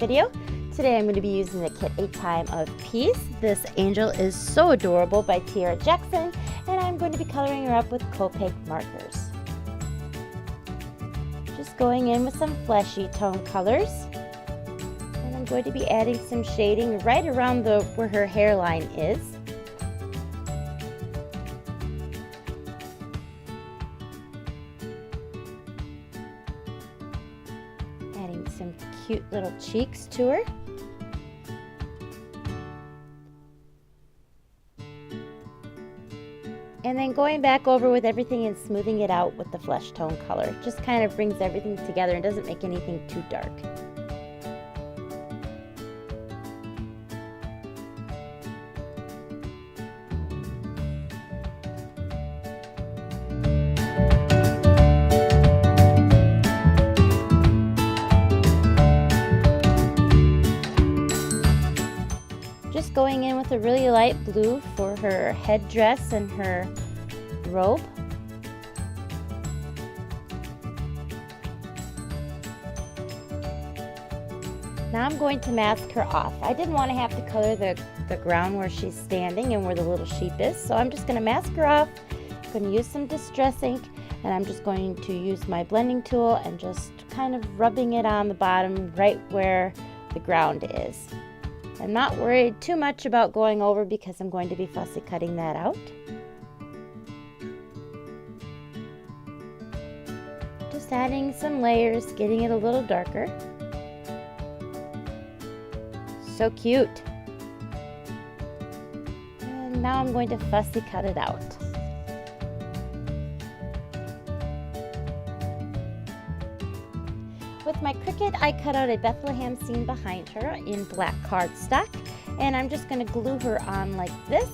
video. Today I'm going to be using the kit A Time of Peace. This angel is so adorable by Tiara Jackson, and I'm going to be coloring her up with Copic markers. Just going in with some fleshy tone colors, and I'm going to be adding some shading right around where her hairline is. Adding some cute little cheeks to her. And then going back over with everything and smoothing it out with the flesh tone color. Just kind of brings everything together and doesn't make anything too dark. Just going in with a really light blue for her headdress and her robe. Now I'm going to mask her off. I didn't want to have to color the ground where she's standing and where the little sheep is, so I'm just going to mask her off. I'm going to use some distress ink, and I'm just going to use my blending tool and just kind of rubbing it on the bottom right where the ground is. I'm not worried too much about going over because I'm going to be fussy cutting that out. Just adding some layers, getting it a little darker. So cute. And now I'm going to fussy cut it out. With my Cricut, I cut out a Bethlehem scene behind her in black cardstock, and I'm just going to glue her on like this.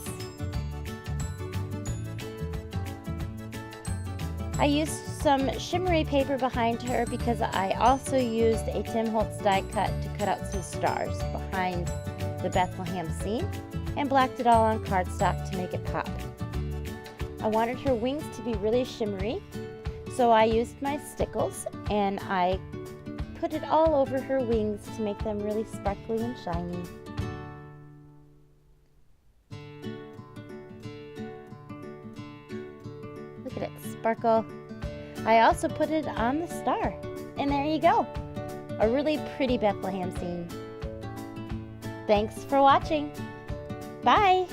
I used some shimmery paper behind her because I also used a Tim Holtz die cut to cut out some stars behind the Bethlehem scene, and blacked it all on cardstock to make it pop. I wanted her wings to be really shimmery, so I used my stickles and I put it all over her wings to make them really sparkly and shiny. Look at it sparkle. I also put it on the star, and there you go. A really pretty Bethlehem scene. Thanks for watching. Bye.